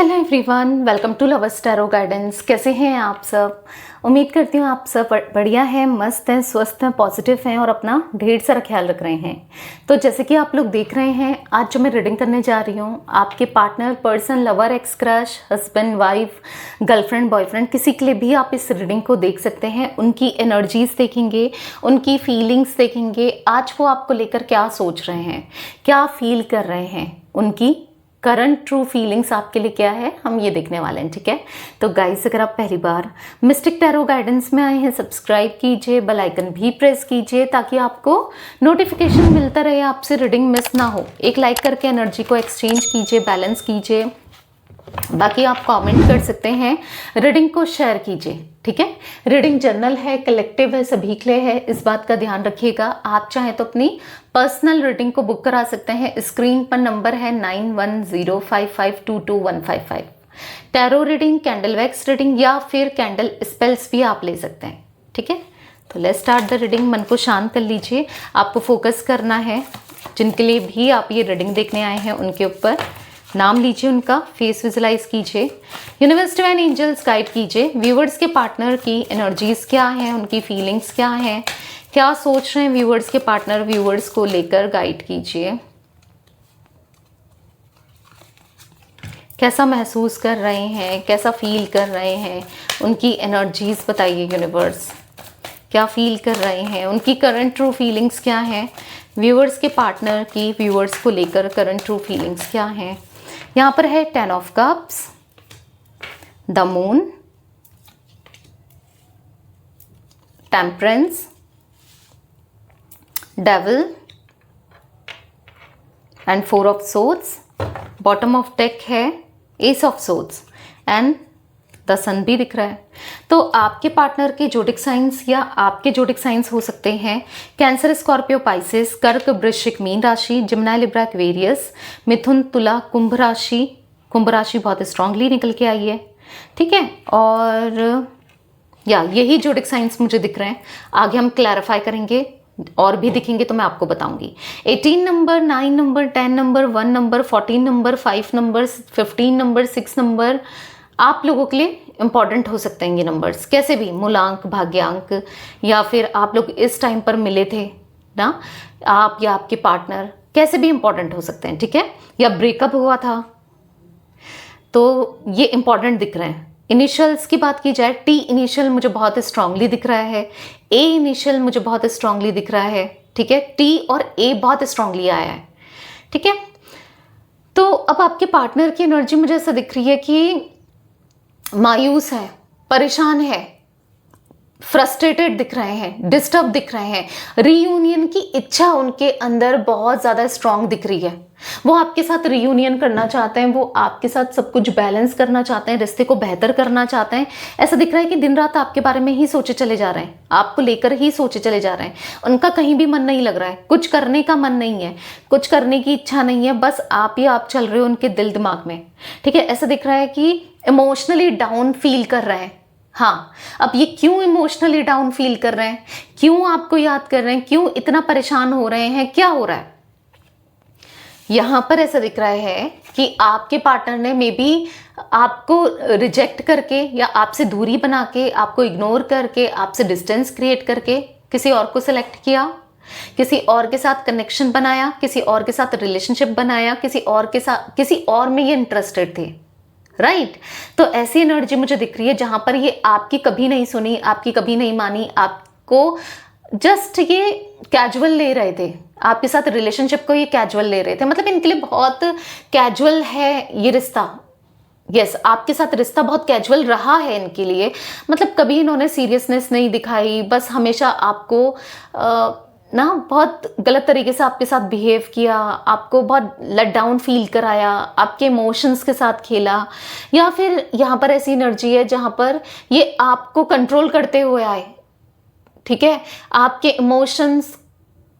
Hello everyone, welcome to lovers tarot guidance. कैसे हैं आप सब? उम्मीद करती हूँ आप सब बढ़िया हैं, मस्त हैं, स्वस्थ हैं, पॉजिटिव हैं और अपना ढेर सारा ख्याल रख रहे हैं। तो जैसे कि आप लोग देख रहे हैं, आज जो मैं रीडिंग करने जा रही हूँ, आपके partner, person, lover, x crush, husband, wife, girlfriend, boyfriend, किसी के लिए भी आप इस रीडिंग को देख सकते हैं। उनकी एनर्जीज देखेंगे, उनकी फीलिंग्स देखेंगे, आज वो आपको लेकर क्या सोच रहे हैं, क्या फील कर रहे हैं, उनकी करंट ट्रू फीलिंग्स आपके लिए क्या है, हम ये देखने वाले हैं। ठीक है, तो गाइस, अगर आप पहली बार मिस्टिक टैरो गाइडेंस में आए हैं, सब्सक्राइब कीजिए, बेल आइकन भी प्रेस कीजिए ताकि आपको नोटिफिकेशन मिलता रहे, आपसे रीडिंग मिस ना हो। एक लाइक करके एनर्जी को एक्सचेंज कीजिए, बैलेंस कीजिए। बाकी आप कमेंट कर सकते हैं, रीडिंग को शेयर कीजिए। ठीक है, रीडिंग जर्नल है, कलेक्टिव है, सभी के लिए है, इस बात का ध्यान रखिएगा। आप चाहें तो अपनी पर्सनल रीडिंग को बुक करा सकते हैं। स्क्रीन पर नंबर है 9105522155। Tarot reading, candle wax reading या फिर कैंडल स्पेल्स भी आप ले सकते हैं। ठीक है, तो लेट्स स्टार्ट द रीडिंग। मन को शांत कर लीजिए, आपको फोकस करना है। जिनके लिए भी आप ये रीडिंग देखने आए हैं, उनके ऊपर नाम लीजिए, उनका फेस विजुलाइज कीजिए। यूनिवर्स डिवाइन एंजल्स गाइड कीजिए। व्यूवर्स के पार्टनर की एनर्जीज क्या हैं, उनकी फीलिंग्स क्या हैं, क्या सोच रहे हैं व्यूवर्स के पार्टनर, व्यूवर्स को लेकर गाइड कीजिए। कैसा महसूस कर रहे हैं, कैसा फील कर रहे हैं, उनकी एनर्जीज बताइए। यूनिवर्स क्या फील कर रहे हैं, उनकी करंट ट्रू फीलिंग्स क्या हैं, व्यूवर्स के पार्टनर की व्यूवर्स को लेकर करंट ट्रू फीलिंग्स क्या हैं। यहाँ पर है 10 of cups, the moon, temperance, devil and 4 of swords. Bottom of deck है ace of swords and the sun भी दिख रहा है। तो आपके पार्टनर के जोडिक साइंस या आपके जोडिक साइंस हो सकते हैं कैंसर, स्कॉर्पियो, पाइसेस, कर्क, वृश्चिक, मीन राशि, जिम्नाई, लिब्रा, एक्वेरियस, मिथुन, तुला, कुंभ राशि। कुंभ राशि बहुत स्ट्रांगली निकल के आई है। ठीक है, और यही जोडिक साइंस मुझे दिख रहे हैं। आगे हम क्लैरिफाई करेंगे, और भी दिखेंगे तो मैं आपको बताऊंगी। 18 number, 9 number, 10 number, 1 number, 14 number, 5 number, 15 number, 6 number आप लोगों के लिए इंपॉर्टेंट हो सकते हैं। ये नंबर्स कैसे भी, मूलांक, भाग्यांक, या फिर आप लोग इस टाइम पर मिले थे ना, आप या आपके पार्टनर, कैसे भी इंपॉर्टेंट हो सकते हैं। ठीक है, या ब्रेकअप हुआ था, तो ये इंपॉर्टेंट दिख रहे हैं। इनिशियल्स की बात की जाए, टी इनिशियल मुझे बहुत स्ट्रांगली दिख रहा है, ए इनिशियल मुझे बहुत स्ट्रांगली दिख रहा है। ठीक है, टी और ए बहुत स्ट्रांगली आया है। ठीक है, तो अब आपके पार्टनर की एनर्जी मुझे ऐसा दिख रही है कि मायूस है, परेशान है, फ्रस्ट्रेटेड दिख रहे हैं, डिस्टर्ब दिख रहे हैं। रीयूनियन की इच्छा उनके अंदर बहुत ज़्यादा स्ट्रांग दिख रही है। वो आपके साथ रीयूनियन करना चाहते हैं, वो आपके साथ सब कुछ बैलेंस करना चाहते हैं, रिश्ते को बेहतर करना चाहते हैं। ऐसा दिख रहा है कि दिन रात आपके बारे में ही सोचे चले जा रहे हैं, आपको लेकर ही सोचे चले जा रहे हैं। उनका कहीं भी मन नहीं लग रहा है, कुछ करने का मन नहीं है, कुछ करने की इच्छा नहीं है, बस आप ही आप चल रहे हो उनके दिल दिमाग में। ठीक है, ऐसा दिख रहा है कि इमोशनली डाउन फील कर रहे हैं। हाँ, अब ये क्यों इमोशनली डाउन फील कर रहे हैं, क्यों आपको याद कर रहे हैं, क्यों इतना परेशान हो रहे हैं, क्या हो रहा है? यहां पर ऐसा दिख रहा है कि आपके पार्टनर ने मे बी आपको रिजेक्ट करके या आपसे दूरी बना के, आपको इग्नोर करके, आपसे डिस्टेंस क्रिएट करके किसी और को सिलेक्ट किया, किसी और के साथ कनेक्शन बनाया, किसी और के साथ रिलेशनशिप बनाया, किसी और में ये इंटरेस्टेड थे। राइट, तो ऐसी एनर्जी मुझे दिख रही है जहां पर ये आपकी कभी नहीं सुनी, आपकी कभी नहीं मानी, आपको जस्ट ये कैजुअल ले रहे थे, आपके साथ रिलेशनशिप को ये कैजुअल ले रहे थे। मतलब इनके लिए बहुत कैजुअल है ये रिश्ता। यस, आपके साथ रिश्ता बहुत कैजुअल रहा है इनके लिए। मतलब कभी इन्होंने सीरियसनेस नहीं दिखाई, बस हमेशा आपको बहुत गलत तरीके से आपके साथ बिहेव किया, आपको बहुत लेट डाउन फील कराया, आपके इमोशंस के साथ खेला। या फिर यहाँ पर ऐसी एनर्जी है जहाँ पर ये आपको कंट्रोल करते हुए आए। ठीक है, आपके इमोशंस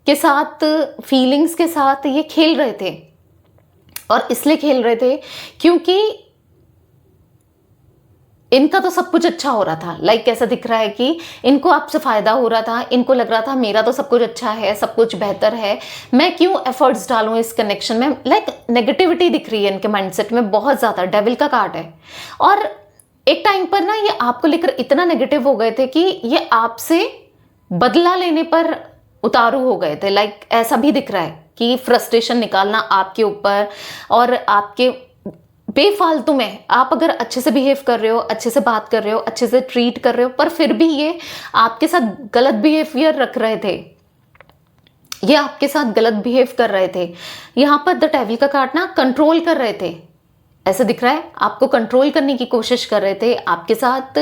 के साथ, फीलिंग्स के साथ ये खेल रहे थे, और इसलिए खेल रहे थे क्योंकि इनका तो सब कुछ अच्छा हो रहा था, लाइक कैसा दिख रहा है कि इनको आपसे फायदा हो रहा था, इनको लग रहा था मेरा तो सब कुछ अच्छा है, सब कुछ बेहतर है, मैं क्यों एफर्ट्स डालूं इस कनेक्शन में। लाइक नेगेटिविटी दिख रही है इनके माइंडसेट में बहुत ज़्यादा, डेविल का कार्ड है। और एक टाइम पर ना ये आपको लेकर इतना नेगेटिव हो गए थे कि ये आपसे बदला लेने पर उतारू हो गए थे। लाइक ऐसा भी दिख रहा है कि फ्रस्ट्रेशन निकालना आपके ऊपर, और आपके बेफालतू में आप अगर अच्छे से बिहेव कर रहे हो, अच्छे से बात कर रहे हो, अच्छे से ट्रीट कर रहे हो, पर फिर भी ये आपके साथ गलत बिहेवियर रख रहे थे, ये आपके साथ गलत बिहेव कर रहे थे। यहां पर द डेविल का कार्ड ना कंट्रोल कर रहे थे, ऐसा दिख रहा है आपको कंट्रोल करने की कोशिश कर रहे थे, आपके साथ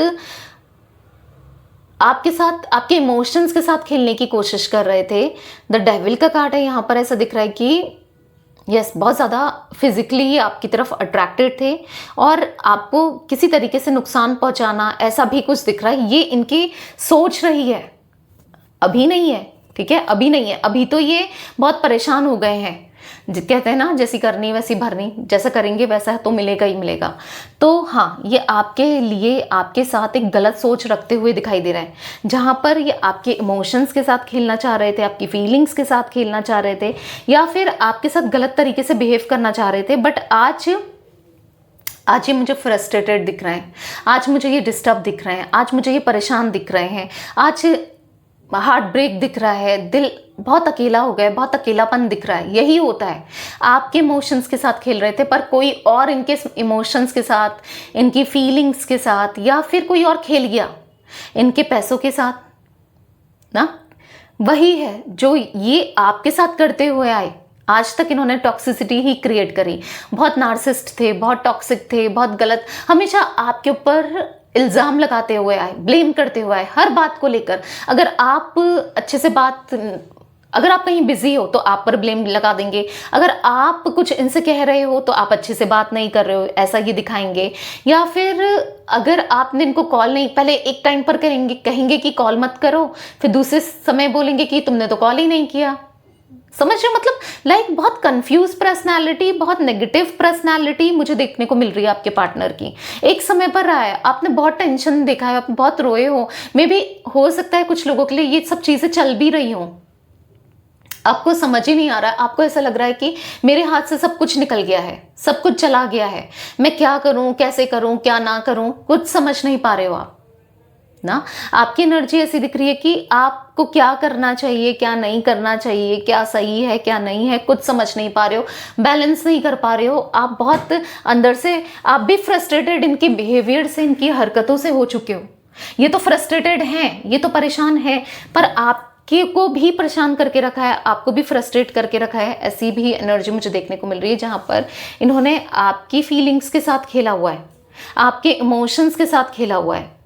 आपके इमोशंस के साथ खेलने की कोशिश कर रहे थे। द डेविल का कार्ड है यहां पर, ऐसा दिख रहा है कि यस बहुत ज़्यादा फिजिकली आपकी तरफ अट्रैक्टेड थे और आपको किसी तरीके से नुकसान पहुंचाना, ऐसा भी कुछ दिख रहा है। ये इनकी सोच रही है, अभी नहीं है, ठीक है, अभी नहीं है। अभी तो ये बहुत परेशान हो गए हैं, कहते हैं ना जैसी करनी वैसी भरनी, जैसा करेंगे वैसा तो मिलेगा ही मिलेगा। तो हाँ, ये आपके लिए आपके साथ एक गलत सोच रखते हुए दिखाई दे रहा है, जहां पर ये आपके इमोशंस के साथ खेलना चाह रहे थे, आपकी फीलिंग्स के साथ खेलना चाह रहे थे, या फिर आपके साथ गलत तरीके से बिहेव करना चाह रहे थे। बट आज ये मुझे फ्रस्ट्रेटेड दिख रहे हैं, आज मुझे ये डिस्टर्ब दिख रहे हैं, आज मुझे ये परेशान दिख रहे हैं, आज हार्ट ब्रेक दिख रहा है, दिल बहुत अकेला हो गया, बहुत अकेलापन दिख रहा है। यही होता है, आपके इमोशंस के साथ खेल रहे थे पर कोई और इनके इमोशंस के साथ, इनकी फीलिंग्स के साथ, या फिर कोई और खेल गया इनके पैसों के साथ ना। वही है जो ये आपके साथ करते हुए आए। आज तक इन्होंने टॉक्सिसिटी ही क्रिएट करी, बहुत नार्सिस्ट थे, बहुत टॉक्सिक थे, बहुत गलत, हमेशा आपके ऊपर इल्ज़ाम लगाते हुए आए, ब्लेम करते हुए आए हर बात को लेकर। अगर आप अच्छे से अगर आप कहीं बिजी हो तो आप पर ब्लेम लगा देंगे, अगर आप कुछ इनसे कह रहे हो तो आप अच्छे से बात नहीं कर रहे हो, ऐसा ये दिखाएंगे। या फिर अगर आपने इनको कॉल नहीं, पहले एक टाइम पर कहेंगे कि कॉल मत करो, फिर दूसरे समय बोलेंगे कि तुमने तो कॉल ही नहीं किया। समझ रहे हो, मतलब लाइक बहुत कंफ्यूज पर्सनालिटी, बहुत नेगेटिव पर्सनालिटी मुझे देखने को मिल रही है आपके पार्टनर की। एक समय पर रहा है, आपने बहुत टेंशन देखा है, आप बहुत रोए हो, मे बी हो सकता है कुछ लोगों के लिए ये सब चीजें चल भी रही हों, आपको समझ ही नहीं आ रहा, आपको ऐसा लग रहा है कि मेरे हाथ से सब कुछ निकल गया है, सब कुछ चला गया है, मैं क्या करूं, कैसे करूं, क्या ना करूं, कुछ समझ नहीं पा रहे हो आप ना। आपकी एनर्जी ऐसी दिख रही है कि आपको क्या करना चाहिए, क्या नहीं करना चाहिए, क्या सही है, क्या नहीं है, कुछ समझ नहीं पा रहे हो, बैलेंस नहीं कर पा रहे हो। आप बहुत अंदर से आप भी फ्रस्ट्रेटेड इनके बिहेवियर से, इनकी हरकतों से हो चुके हो। ये तो फ्रस्ट्रेटेड हैं, ये तो परेशान है, पर आपके को भी परेशान करके रखा है, आपको भी फ्रस्ट्रेट करके रखा है। ऐसी भी एनर्जी मुझे देखने को मिल रही है जहां पर इन्होंने आपकी फीलिंग्स के साथ खेला हुआ है, आपके इमोशंस के साथ खेला हुआ है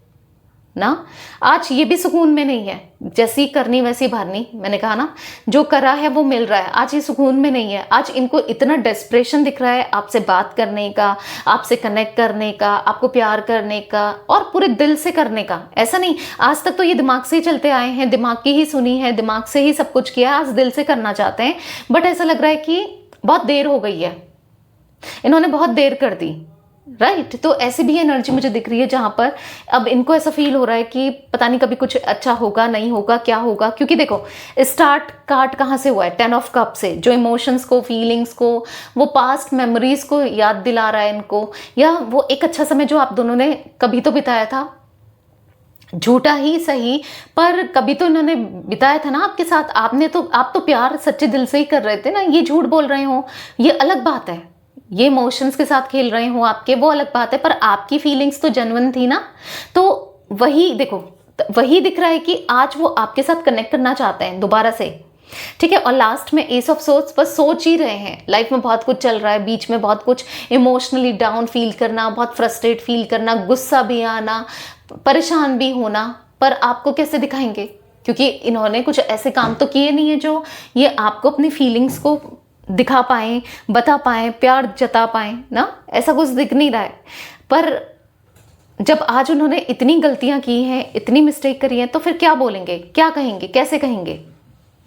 ना। आज ये भी सुकून में नहीं है, जैसी करनी वैसी भरनी, मैंने कहा ना, जो करा है वो मिल रहा है। आज ये सुकून में नहीं है, आज इनको इतना डेस्परेशन दिख रहा है आपसे बात करने का, आपसे कनेक्ट करने का, आपको प्यार करने का, और पूरे दिल से करने का। ऐसा नहीं, आज तक तो ये दिमाग से ही चलते आए हैं, दिमाग की ही सुनी है, दिमाग से ही सब कुछ किया, आज दिल से करना चाहते हैं। बट ऐसा लग रहा है कि बहुत देर हो गई है, इन्होंने बहुत देर कर दी, राइट। तो ऐसी भी एनर्जी मुझे दिख रही है जहां पर अब इनको ऐसा फील हो रहा है कि पता नहीं कभी कुछ अच्छा होगा, नहीं होगा, क्या होगा। क्योंकि देखो स्टार्ट कार्ड कहाँ से हुआ है, 10 ऑफ कप से, जो इमोशंस को, फीलिंग्स को, वो पास्ट मेमोरीज को याद दिला रहा है इनको, या वो एक अच्छा समय जो आप दोनों ने कभी तो बिताया था, झूठा ही सही पर कभी तो इन्होंने बिताया था ना आपके साथ। आप तो प्यार सच्चे दिल से ही कर रहे थे ना, ये झूठ बोल रहे हो ये अलग बात है, ये इमोशंस के साथ खेल रहे हो आपके, वो अलग बात है, पर आपकी फीलिंग्स तो जेन्युइन थी ना। तो वही देखो, वही दिख रहा है कि आज वो आपके साथ कनेक्ट करना चाहते हैं दोबारा से, ठीक है। और लास्ट में एस ऑफ सोर्ड्स, बस सोच ही रहे हैं, लाइफ में बहुत कुछ चल रहा है, बीच में बहुत कुछ इमोशनली डाउन फील करना, बहुत फ्रस्ट्रेट फील करना, गुस्सा भी आना, परेशान भी होना, पर आपको कैसे दिखाएंगे, क्योंकि इन्होंने कुछ ऐसे काम तो किए नहीं है जो ये आपको अपनी फीलिंग्स को दिखा पाए, बता पाए, प्यार जता पाए ना, ऐसा कुछ दिख नहीं रहा है। पर जब आज उन्होंने इतनी गलतियां की हैं, इतनी मिस्टेक करी है, तो फिर क्या बोलेंगे, क्या कहेंगे, कैसे कहेंगे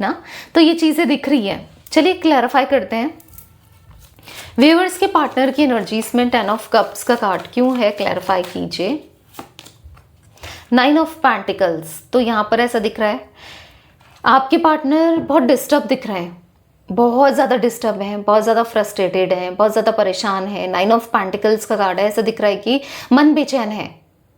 ना। तो ये चीजें दिख रही है। चलिए क्लैरिफाई करते हैं व्यूअर्स के पार्टनर की एनर्जीज में 10 ऑफ कप्स का कार्ड क्यों है, क्लैरिफाई कीजिए। नाइन ऑफ पेंटिकल्स, तो यहाँ पर ऐसा दिख रहा है आपके पार्टनर बहुत डिस्टर्ब दिख रहे हैं, बहुत ज़्यादा डिस्टर्ब हैं, बहुत ज़्यादा फ्रस्ट्रेटेड हैं, बहुत ज़्यादा परेशान है। नाइन ऑफ पेंटिकल्स का कार्ड है, ऐसा दिख रहा है कि मन बेचैन है,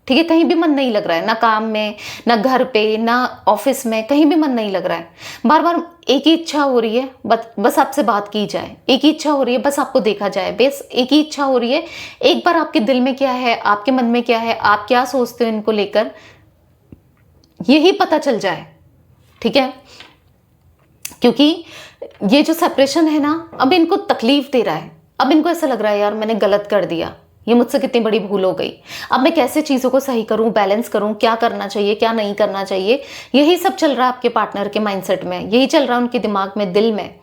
ठीक है, कहीं भी मन नहीं लग रहा है, ना काम में, ना घर पे, ना ऑफिस में, कहीं भी मन नहीं लग रहा है। बार बार एक ही इच्छा हो रही है, बस आपसे बात की जाए, एक ही इच्छा हो रही है, बस आपको देखा जाए, बस एक ही इच्छा हो रही है, एक बार आपके दिल में क्या है, आपके मन में क्या है, आप क्या सोचते हो इनको लेकर, यही पता चल जाए, ठीक है। क्योंकि ये जो सेपरेशन है ना, अब इनको तकलीफ दे रहा है, अब इनको ऐसा लग रहा है यार मैंने गलत कर दिया, ये मुझसे कितनी बड़ी भूल हो गई, अब मैं कैसे चीज़ों को सही करूं, बैलेंस करूं, क्या करना चाहिए क्या नहीं करना चाहिए, यही सब चल रहा है आपके पार्टनर के माइंडसेट में, यही चल रहा है उनके दिमाग में, दिल में।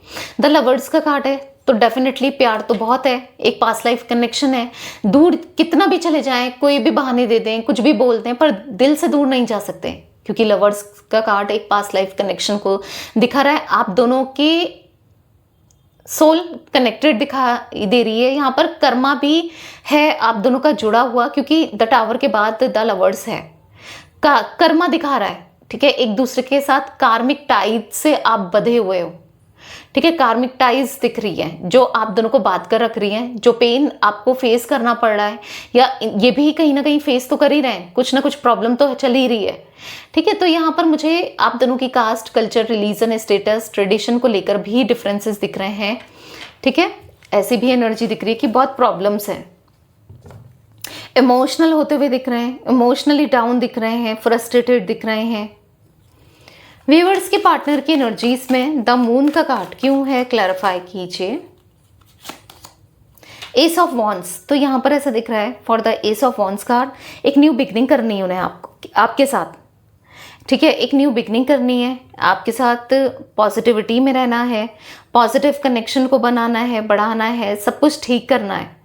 द लवर्स का कार्ड है, तो डेफिनेटली प्यार तो बहुत है, एक पास्ट लाइफ कनेक्शन है, दूर कितना भी चले जाएं, कोई भी बहाने दे दें, कुछ भी बोल दें, पर दिल से दूर नहीं जा सकते, क्योंकि लवर्स का कार्ड एक पास्ट लाइफ कनेक्शन को दिखा रहा है, आप दोनों के सोल कनेक्टेड दिखा दे रही है। यहाँ पर कर्मा भी है आप दोनों का जुड़ा हुआ, क्योंकि द टावर के बाद द लवर्स है, कर्मा दिखा रहा है, ठीक है, एक दूसरे के साथ कार्मिक टाइज से आप बंधे हुए हो, ठीक है, कार्मिक टाइज दिख रही है जो आप दोनों को बांध कर रख रही हैं, जो पेन आपको फेस करना पड़ रहा है, या ये भी कहीं ना कहीं फेस तो कर ही रहे हैं, कुछ ना कुछ प्रॉब्लम तो चल ही रही है, ठीक है। तो यहाँ पर मुझे आप दोनों की caste, culture, religion, status, tradition को लेकर भी डिफरेंसेस दिख रहे हैं, ठीक है। ऐसी भी एनर्जी दिख रही है कि बहुत प्रॉब्लम्स हैं, इमोशनल होते हुए दिख रहे हैं, इमोशनली डाउन दिख रहे हैं, फ्रस्ट्रेटेड दिख रहे हैं। व्यूअर्स के पार्टनर की एनर्जीज में द मून का कार्ड क्यों है, क्लैरिफाई कीजिए। एस ऑफ वॉन्ड्स, तो यहाँ पर ऐसा दिख रहा है for the S of wands card, एक न्यू बिगनिंग करनी है उन्हें आपके साथ, ठीक है, एक न्यू बिगनिंग करनी है आपके साथ, पॉजिटिविटी में रहना है, पॉजिटिव कनेक्शन को बनाना है, बढ़ाना है, सब कुछ ठीक करना है।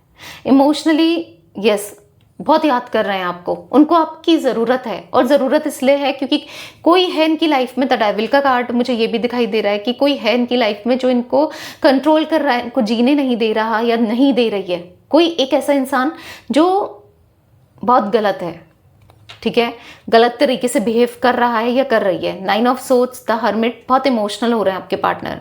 इमोशनली यस, बहुत याद कर रहे हैं आपको, उनको आपकी ज़रूरत है, और ज़रूरत इसलिए है क्योंकि कोई है इनकी लाइफ में, द डेविल का कार्ड मुझे ये भी दिखाई दे रहा है कि कोई है इनकी लाइफ में जो इनको कंट्रोल कर रहा है, इनको जीने नहीं दे रहा या नहीं दे रही है, कोई एक ऐसा इंसान जो बहुत गलत है, ठीक है, गलत तरीके से बिहेव कर रहा है या कर रही है। Nine of swords, the hermit, बहुत इमोशनल हो रहे हैं आपके पार्टनर,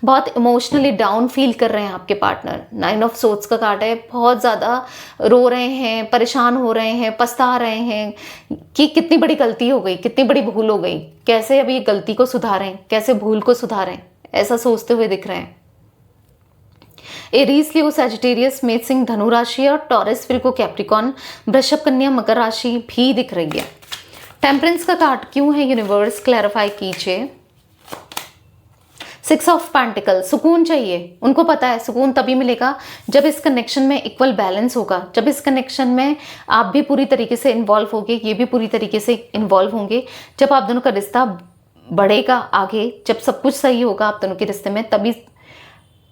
बहुत इमोशनली डाउन फील कर रहे हैं आपके पार्टनर। नाइन ऑफ सोर्ड्स का कार्ड है, बहुत ज़्यादा रो रहे हैं, परेशान हो रहे हैं, पछता रहे हैं कि कितनी बड़ी गलती हो गई, कितनी बड़ी भूल हो गई, कैसे अब ये गलती को सुधारें, कैसे भूल को सुधारें, ऐसा सोचते हुए दिख रहे हैं। एरीज, लियो, सैजिटेरियस, मेष, सिंह, धनु राशि और टॉरस, विर्गो, कैप्रिकॉन, वृषभ, कन्या, मकर राशि भी दिख रही है। टेम्परेंस का कार्ड क्यों है यूनिवर्स, क्लैरिफाई कीजिए। सिक्स ऑफ पेंटिकल, सुकून चाहिए, उनको पता है सुकून तभी मिलेगा जब इस कनेक्शन में इक्वल बैलेंस होगा, जब इस कनेक्शन में आप भी पूरी तरीके से इन्वॉल्व होंगे, ये भी पूरी तरीके से इन्वॉल्व होंगे, जब आप दोनों का रिश्ता बढ़ेगा आगे, जब सब कुछ सही होगा आप दोनों के रिश्ते में,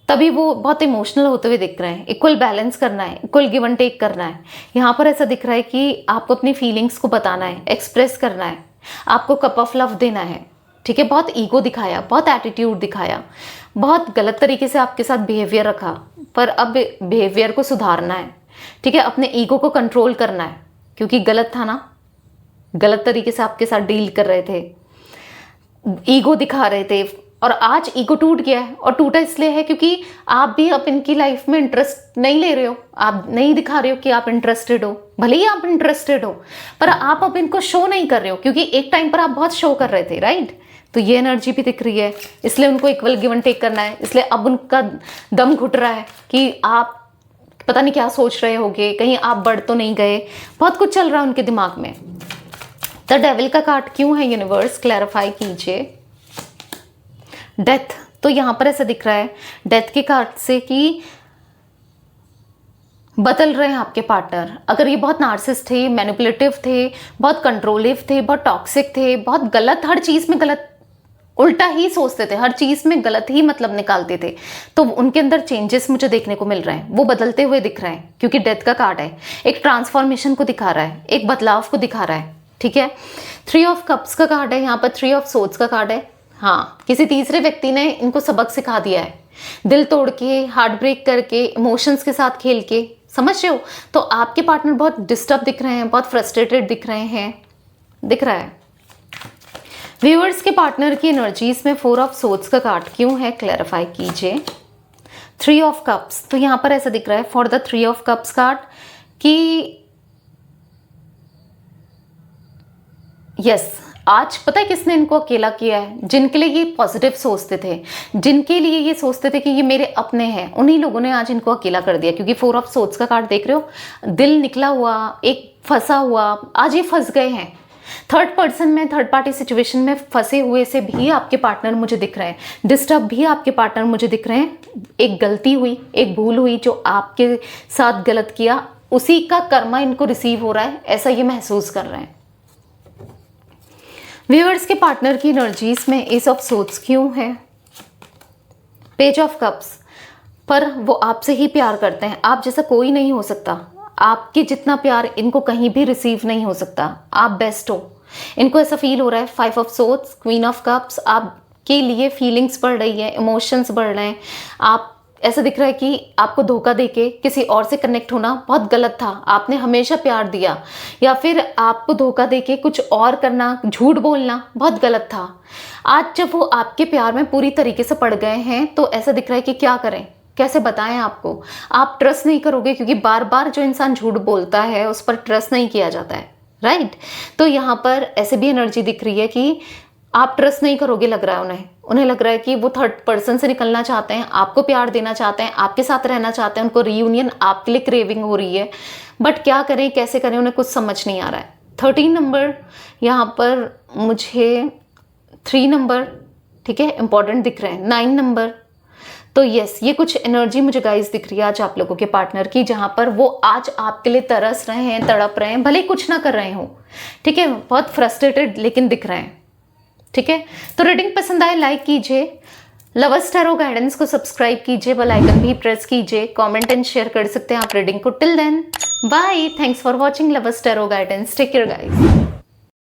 तभी वो बहुत इमोशनल होते हुए दिख रहे हैं। इक्वल बैलेंस करना है, इक्वल गिव एंड टेक करना है। यहाँ पर ऐसा दिख रहा है कि आपको अपनी फीलिंग्स को बताना है, एक्सप्रेस करना है, आपको कप ऑफ लव देना है, ठीक है। बहुत ईगो दिखाया, बहुत एटीट्यूड दिखाया, बहुत गलत तरीके से आपके साथ बिहेवियर रखा, पर अब बिहेवियर को सुधारना है, ठीक है, अपने ईगो को कंट्रोल करना है, क्योंकि गलत था ना, गलत तरीके से आपके साथ डील कर रहे थे, ईगो दिखा रहे थे, और आज ईगो टूट गया है। और टूटा इसलिए है क्योंकि आप भी अब इनकी लाइफ में इंटरेस्ट नहीं ले रहे हो, आप नहीं दिखा रहे हो कि आप इंटरेस्टेड हो, भले ही आप इंटरेस्टेड हो, पर आप अब इनको शो नहीं कर रहे हो, क्योंकि एक टाइम पर आप बहुत शो कर रहे थे, राइट। तो ये एनर्जी भी दिख रही है, इसलिए उनको इक्वल गिव एंड टेक करना है, इसलिए अब उनका दम घुट रहा है कि आप पता नहीं क्या सोच रहे होगे, कहीं आप बढ़ तो नहीं गए, बहुत कुछ चल रहा है उनके दिमाग में। द डेविल का कार्ड क्यों है यूनिवर्स, क्लैरिफाई कीजिए। डेथ, तो यहां पर ऐसा दिख रहा है डेथ के कार्ड से कि बदल रहे हैं आपके पार्टनर। अगर ये बहुत नार्सिस्ट थे, मैनिपुलेटिव थे, बहुत कंट्रोलिव थे, बहुत टॉक्सिक थे, बहुत गलत, हर चीज में गलत, उल्टा ही सोचते थे, हर चीज में गलत ही मतलब निकालते थे, तो उनके अंदर चेंजेस मुझे देखने को मिल रहे हैं, वो बदलते हुए दिख रहे हैं, क्योंकि डेथ का कार्ड है, एक ट्रांसफॉर्मेशन को दिखा रहा है, एक बदलाव को दिखा रहा है, ठीक है। थ्री ऑफ कप्स का कार्ड है, यहाँ पर थ्री ऑफ सोर्ड्स का कार्ड है। हाँ, किसी तीसरे व्यक्ति ने इनको सबक सिखा दिया है, दिल तोड़ के, हार्ट ब्रेक करके, इमोशंस के साथ खेल के, समझ रहे हो। तो आपके पार्टनर बहुत डिस्टर्ब दिख रहे हैं, बहुत फ्रस्ट्रेटेड दिख रहे हैं, दिख रहा है। व्यूअर्स के पार्टनर की एनर्जीज में 4 ऑफ सोर्ड्स का कार्ड क्यों है, क्लैरिफाई कीजिए। 3 ऑफ कप्स, तो यहाँ पर ऐसा दिख रहा है for the 3 of cups card कि यस, आज पता है किसने इनको अकेला किया है, जिनके लिए ये पॉजिटिव सोचते थे, जिनके लिए ये सोचते थे कि ये मेरे अपने हैं, उन्हीं लोगों ने आज इनको अकेला कर दिया। क्योंकि 4 ऑफ सोर्ड्स का कार्ड देख रहे हो, दिल निकला हुआ, एक फंसा हुआ, आज ये फंस गए हैं। थर्ड पर्सन में, थर्ड पार्टी सिचुएशन में फंसे हुए से भी आपके पार्टनर मुझे दिख रहे हैं, डिस्टर्ब भी आपके पार्टनर मुझे दिख रहे हैं। एक गलती हुई, एक भूल हुई, जो आपके साथ गलत किया उसी का कर्मा इनको रिसीव हो रहा है, ऐसा ये महसूस कर रहे हैं। व्यूअर्स के पार्टनर की एनर्जीज में एस ऑफ सोर्ड्स क्यों है, पेज ऑफ कप्स, पर वो आपसे ही प्यार करते हैं, आप जैसा कोई नहीं हो सकता, आपके जितना प्यार इनको कहीं भी रिसीव नहीं हो सकता, आप बेस्ट हो, इनको ऐसा फील हो रहा है। 5 of swords, queen of cups, आपके लिए फीलिंग्स बढ़ रही है, इमोशंस बढ़ रहे हैं, आप ऐसा दिख रहा है कि आपको धोखा देके किसी और से कनेक्ट होना बहुत गलत था, आपने हमेशा प्यार दिया, या फिर आपको धोखा देके कुछ और करना, झूठ बोलना बहुत गलत था। आज जब वो आपके प्यार में पूरी तरीके से पड़ गए हैं तो ऐसा दिख रहा है कि क्या करें, कैसे बताएं आपको, आप ट्रस्ट नहीं करोगे, क्योंकि बार बार जो इंसान झूठ बोलता है उस पर ट्रस्ट नहीं किया जाता है, राइट। तो यहाँ पर ऐसे भी एनर्जी दिख रही है कि आप ट्रस्ट नहीं करोगे, लग रहा है उन्हें लग रहा है कि वो थर्ड पर्सन से निकलना चाहते हैं, आपको प्यार देना चाहते हैं, आपके साथ रहना चाहते हैं, उनको रीयूनियन आपके लिए क्रेविंग हो रही है, बट क्या करें, कैसे करें, उन्हें कुछ समझ नहीं आ रहा है। 13 नंबर यहाँ पर मुझे 3 नंबर, ठीक है, इंपॉर्टेंट दिख रहे हैं, 9 नंबर। तो यस, ये कुछ एनर्जी मुझे गाइस दिख रही है आज आप लोगों के पार्टनर की, जहां पर वो आज आपके लिए तरस रहे हैं, तड़प रहे हैं, भले कुछ ना कर रहे हो, ठीक है, बहुत फ्रस्ट्रेटेड लेकिन दिख रहे हैं, ठीक है। तो रीडिंग पसंद आए लाइक कीजिए, लवर्स टैरो गाइडेंस को सब्सक्राइब कीजिए, बेल आइकन भी प्रेस कीजिए, कमेंट एंड शेयर कर सकते हैं आप रीडिंग को। Till then bye, thanks for watching lovers tarot guidance, take care guys.